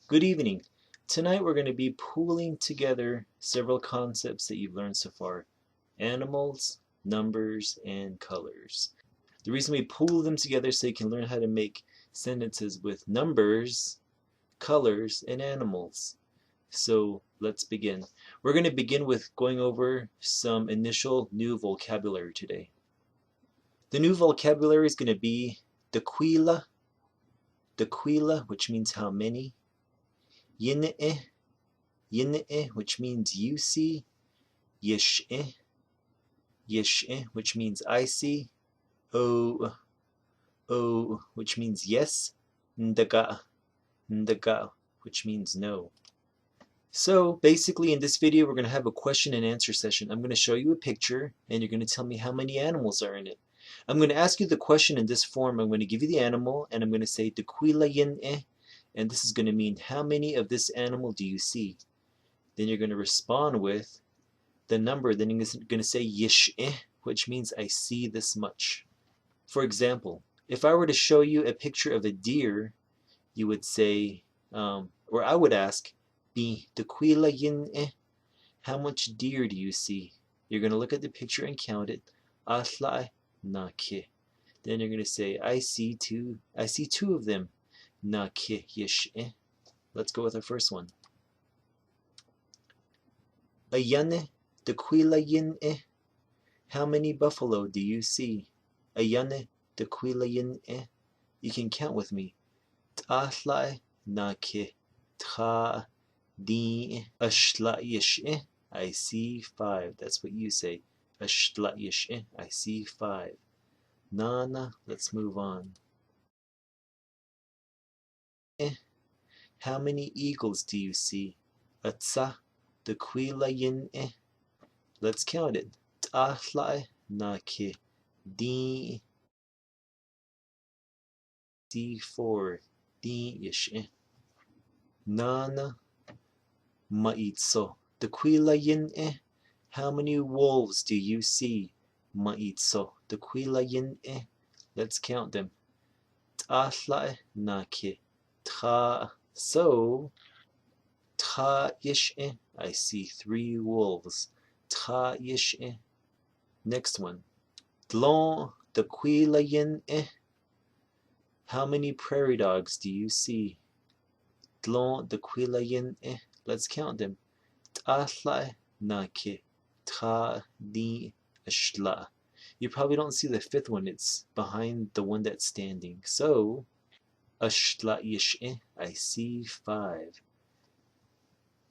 Good evening. Tonight we're going to be pooling together several concepts that you've learned so far. Animals, numbers, and colors. The reason we pool them together so you can learn how to make sentences with numbers, colors, and animals. So let's begin. We're going to begin with going over some initial new vocabulary today. The new vocabulary is going to be Dikwíí, which means how many. Yíní'í, which means you see. Yísh', which means I see. O, which means yes. Nidaga, which means no. So basically in this video we're going to have a question and answer session. I'm going to show you a picture and you're going to tell me how many animals are in it. I'm going to ask you the question in this form. I'm going to give you the animal and I'm going to say Dikwíí yíní'í, and this is going to mean how many of this animal do you see. Then you're going to respond with the number. Then you're going to say yísh', which means I see this much. For example, if I were to show you a picture of a deer, you would say, or I would ask, Dikwíí yíní'í, how much deer do you see? You're going to look at the picture and count it. Ashdla'yish'í. Then you're going to say, I see two of them. Nidaga. Let's go with our first one. Dikwíí yíní'í, how many buffalo do you see? Dikwíí yíní'í. You can count with me. Ashdla'yish'í. Ashdla'yish'í. I see 5. That's what you say. Ashdla'yish'í. I see 5. Nana. Let's move on. How many eagles do you see? Dikwíí yíní'í. Let's count it. Ashdla'yish'í. C4. Yíní'í. Nana. Ma'itso. Dikwíí yíní'í. How many wolves do you see? Ma'itso. Dikwíí yíní'í. Let's count them. Ashdla'yish'í. So, yíní'í. I see 3 wolves. Yíní'í. Next one. Dikwíí yíní'í. How many prairie dogs do you see? Dikwíí yíní'í. Let's count them. Ashdla'yish'í. You probably don't see the 5th one. It's behind the one that's standing. So, Ashdla'yish'í. I see 5.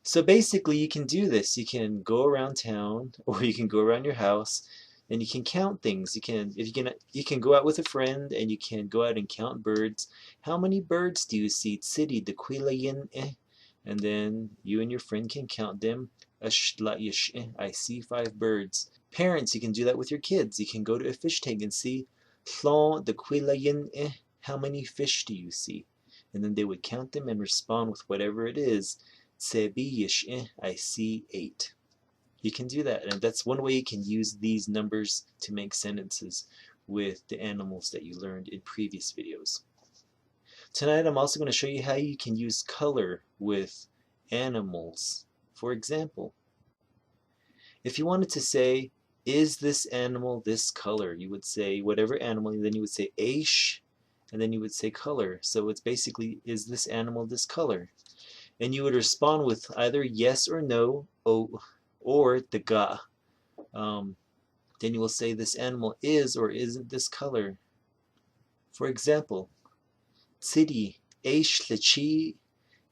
So basically you can do this. You can go around town or you can go around your house and you can count things. You can go out with a friend and you can go out and count birds. How many birds do you see? Dikwíí yíní'í. And then you and your friend can count them. Ashdla'yish'í. I see 5 birds. Parents, you can do that with your kids. You can go to a fish tank and see Dikwíí yíní'í. How many fish do you see? And then they would count them and respond with whatever it is. Yíní'í. I see 8. You can do that, and that's one way you can use these numbers to make sentences with the animals that you learned in previous videos. Tonight I'm also going to show you how you can use color with animals. For example, if you wanted to say, is this animal this color? You would say whatever animal, and then you would say éish, and then you would say color. So it's basically, is this animal this color? And you would respond with either yes or no, or Nidaga. Then you will say this animal is or isn't this color. For example, Ashdla'yish'í,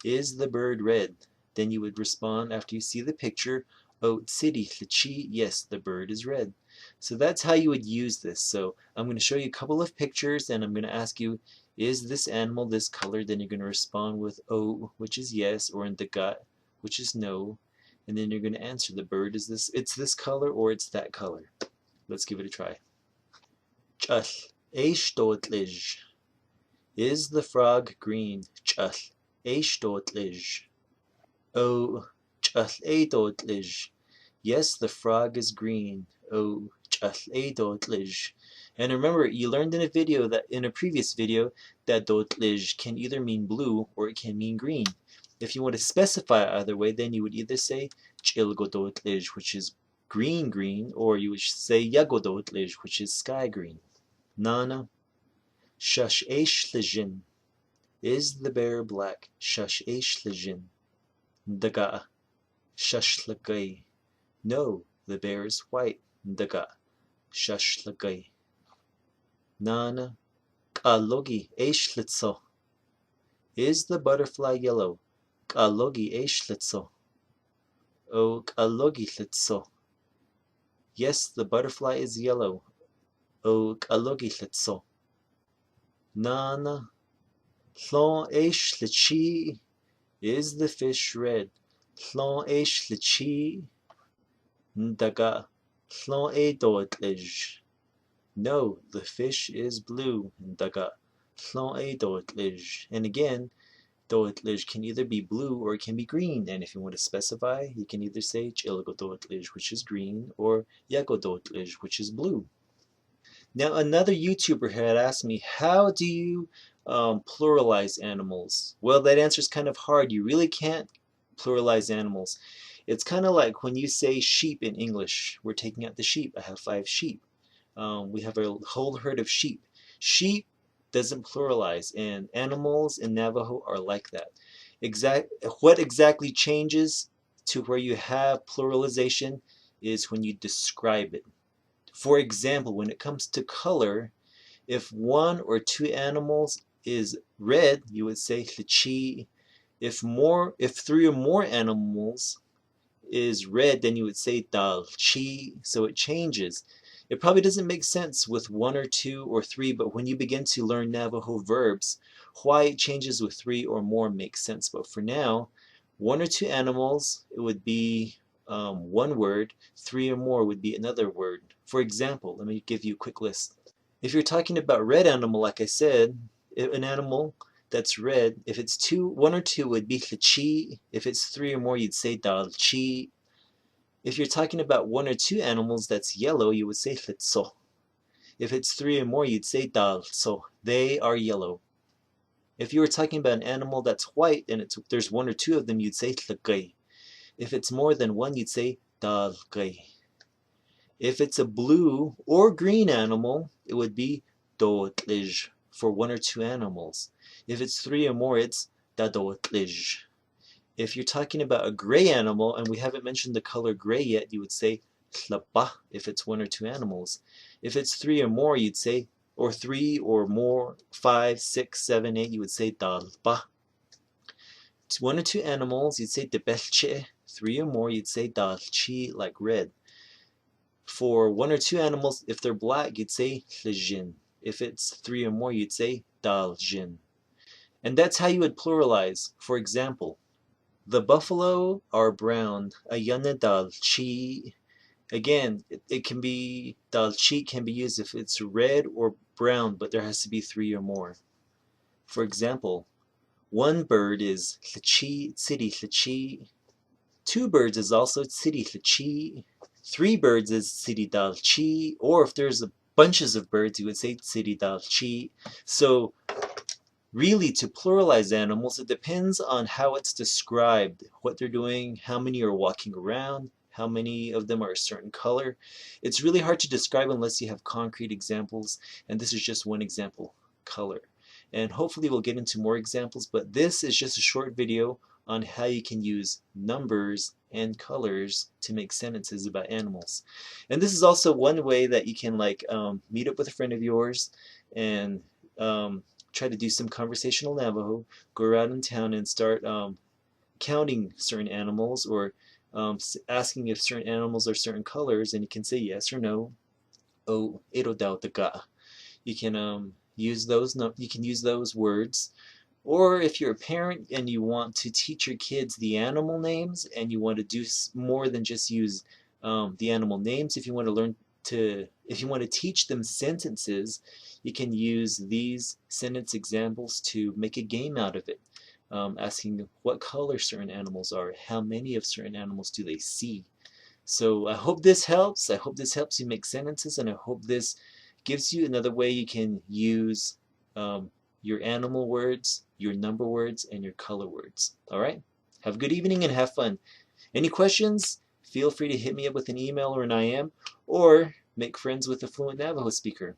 is the bird red? Then you would respond after you see the picture, Ashdla'yish'í, yes, the bird is red. So that's how you would use this. So I'm going to show you a couple of pictures and I'm going to ask you, is this animal this color? Then you're going to respond with O, which is yes, or Nidaga, which is no. And then you're going to answer, the bird is this, it's this color or it's that color. Let's give it a try. Éish dootl'izh. Is the frog green? Éish dootl'izh. Dootl'izh. Yes, the frog is green. Dootl'izh. And remember, you learned in a previous video that dootl'izh can either mean blue or it can mean green. If you want to specify either way, then you would either say dootl'izh, which is green green, or you would say dootl'izh, which is sky green. Nana, Shash, éish, lizhin. Is the bear black? Shash, éish, lizhin. Nidaga, Shash, ligai. No, the bear is white. Nidaga, Shash, ligai. Nana, K'alogi, éish, litso. Is the butterfly yellow? K'alogi, éish, litso. O k'alogi, litso. Yes, the butterfly is yellow. O k'alogi, litso. Nana, tlon, éish, yíní'í. Is the fish red? Tlon, éish, yíní'í. Nidaga, tlon, dootl'izh. No, the fish is blue. Nidaga, tlon, dootl'izh. And again, dootl'izh can either be blue or it can be green. And if you want to specify, you can either say dootl'izh, which is green, or dootl'izh, which is blue. Now, another YouTuber had asked me, how do you pluralize animals? Well, that answer is kind of hard. You really can't pluralize animals. It's kind of like when you say sheep in English. We're taking out the sheep. I have 5 sheep. We have a whole herd of sheep. Sheep doesn't pluralize, and animals in Navajo are like that. What exactly changes to where you have pluralization is when you describe it. For example, when it comes to color, if 1 or 2 animals is red, you would say yíní'í. If 3 or more animals is red, then you would say dootl'izh. So it changes. It probably doesn't make sense with 1 or 2 or 3, but when you begin to learn Navajo verbs, why it changes with 3 or more makes sense. But for now, 1 or 2 animals, it would be 1 word. 3 or more would be another word. For example, let me give you a quick list. If you're talking about red animal, like I said, an animal that's red, if it's 1 or 2 would be yíní'í. If it's 3 or more, you'd say dootl'izh. If you're talking about 1 or 2 animals that's yellow, you would say litso. If it's 3 or more, you'd say dootl'izh. They are yellow. If you were talking about an animal that's white and there's 1 or 2 of them, you'd say ligai. If it's more than 1, you'd say ligai. If it's a blue or green animal, it would be dootl'izh for 1 or 2 animals. If it's 3 or more, it's dootl'izh. If you're talking about a gray animal, and we haven't mentioned the color gray yet, you would say tlapa if it's 1 or 2 animals. If it's 3 or more, you'd say, or 3 or more, 5, 6, 7, 8, you would say dalpa. 1 or 2 animals, you'd say debelche. 3 or more, you'd say dalchi, like red. For 1 or 2 animals, if they're black, you'd say lizhin. If it's 3 or more, you'd say daljin. And that's how you would pluralize. For example, the buffalo are brown. Ayana dalchi. Again, it can be, dalchi can be used if it's red or brown, but there has to be 3 or more. For example, 1 bird is lchi, tsiri lchi. 2 birds is also tsiri lchi. 3 birds is tsiri dalchi. Or if there's bunches of birds, you would say tsiri dalchi. So really, to pluralize animals, it depends on how it's described, what they're doing, how many are walking around, how many of them are a certain color. It's really hard to describe unless you have concrete examples, and this is just one example, color. And hopefully we'll get into more examples, but this is just a short video on how you can use numbers and colors to make sentences about animals. And this is also one way that you can meet up with a friend of yours and try to do some conversational Navajo, go around in town and start counting certain animals, or asking if certain animals are certain colors, and you can say yes or no. O erodautaga. You can use those words. Or if you're a parent and you want to teach your kids the animal names, and you want to do more than just use the animal names, if you want to teach them sentences, you can use these sentence examples to make a game out of it, asking what color certain animals are, how many of certain animals do they see. So I hope this helps. I hope this helps you make sentences, and I hope this gives you another way you can use your animal words, your number words, and your color words. All right? Have a good evening and have fun. Any questions? Feel free to hit me up with an email or an IM, or make friends with a fluent Navajo speaker.